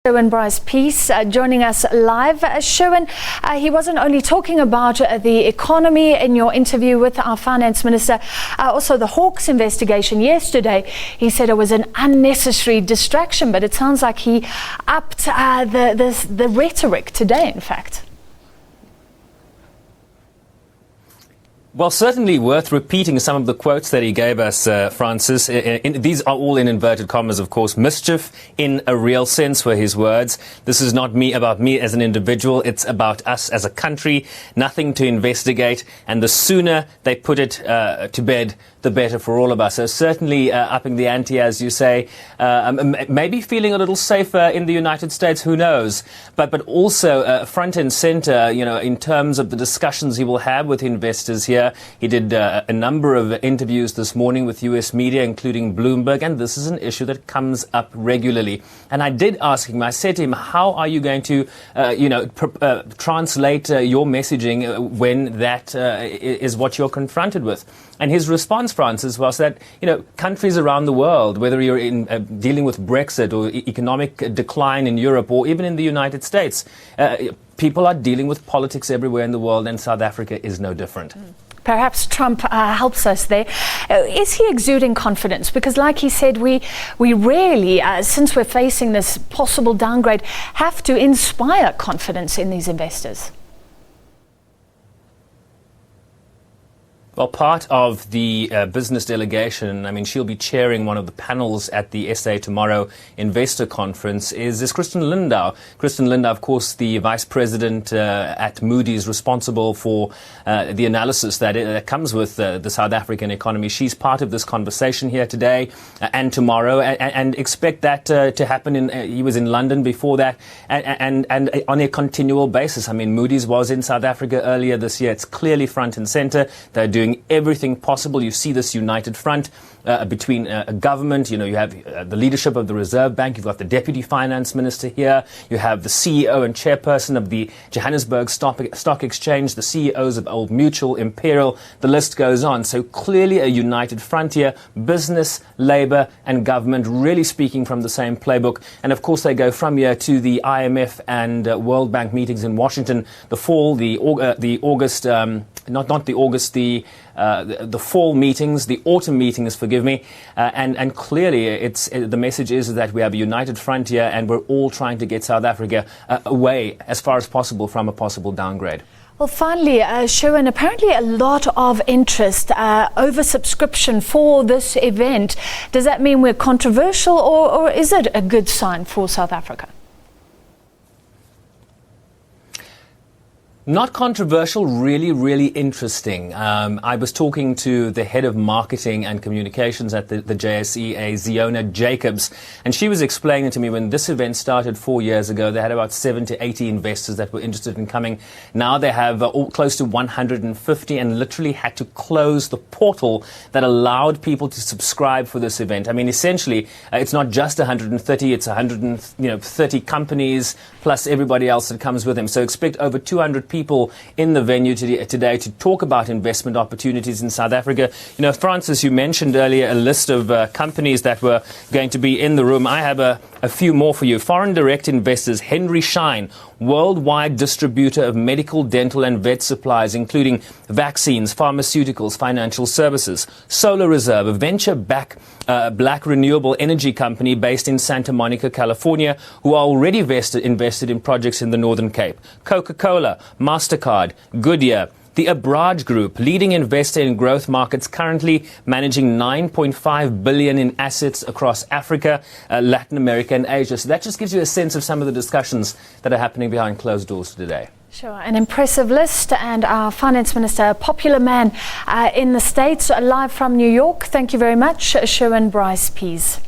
Sherwin Bryce-Pease joining us live. Sherwin, he wasn't only talking about the economy in your interview with our finance minister, also the Hawks investigation yesterday. He said it was an unnecessary distraction, but it sounds like he upped the rhetoric today, in fact. Well, certainly worth repeating some of the quotes that he gave us, Francis. These are all in inverted commas, of course. Mischief in a real sense were his words. This is not about me as an individual. It's about us as a country. Nothing to investigate. And the sooner they put it to bed, the better for all of us. So certainly upping the ante, as you say, maybe feeling a little safer in the United States, who knows? But also front and center, in terms of the discussions he will have with investors here. He did a number of interviews this morning with US media, including Bloomberg, and this is an issue that comes up regularly. And I did ask him, I said to him, how are you going to, translate your messaging when that is what you're confronted with? And his response, Francis, was that, countries around the world, whether you're in dealing with Brexit or economic decline in Europe or even in the United States, people are dealing with politics everywhere in the world, and South Africa is no different. Perhaps Trump helps us there. Is he exuding confidence? Because like he said, we really, since we're facing this possible downgrade, have to inspire confidence in these investors. Well, part of the business delegation, she'll be chairing one of the panels at the SA Tomorrow Investor Conference, is Kristen Lindau. Kristen Lindau, of course, the Vice President at Moody's, responsible for the analysis that comes with the South African economy. She's part of this conversation here today and tomorrow, and expect that to happen. He was in London before that, and on a continual basis. Moody's was in South Africa earlier this year. It's clearly front and center. They're doing everything possible. You see this united front between government. You have the leadership of the Reserve Bank. You've got the Deputy Finance Minister here. You have the CEO and Chairperson of the Johannesburg Stock Exchange, the CEOs of Old Mutual, Imperial. The list goes on. So clearly a united front here. Business, labor and government really speaking from the same playbook. And of course they go from here to the IMF and World Bank meetings in Washington, the fall, the fall meetings, the autumn meetings, forgive me, and clearly the message is that we have a united front here, and we're all trying to get South Africa away as far as possible from a possible downgrade. Well, finally, Sherwin, apparently a lot of interest, oversubscription for this event. Does that mean we're controversial, or is it a good sign for South Africa? Not controversial, really, really interesting. I was talking to the head of marketing and communications at the JSE, Ziona Jacobs, and she was explaining to me when this event started 4 years ago, they had about 70 to 80 investors that were interested in coming. Now they have close to 150, and literally had to close the portal that allowed people to subscribe for this event. essentially, it's not just 130, it's 130 companies plus everybody else that comes with them. So expect over 200 people in the venue today to talk about investment opportunities in South Africa. Francis, you mentioned earlier a list of companies that were going to be in the room. I have a few more for you. Foreign direct investors, Henry Schein, worldwide distributor of medical, dental and vet supplies, including vaccines, pharmaceuticals, financial services. Solar Reserve, a venture-backed black renewable energy company based in Santa Monica, California, who are already invested in projects in the Northern Cape. Coca-Cola, MasterCard, Goodyear, the Abraj Group, leading investor in growth markets, currently managing $9.5 billion in assets across Africa, Latin America and Asia. So that just gives you a sense of some of the discussions that are happening behind closed doors today. Sure, an impressive list, and our finance minister, a popular man in the States, live from New York. Thank you very much, Sherwin Bryce-Pease.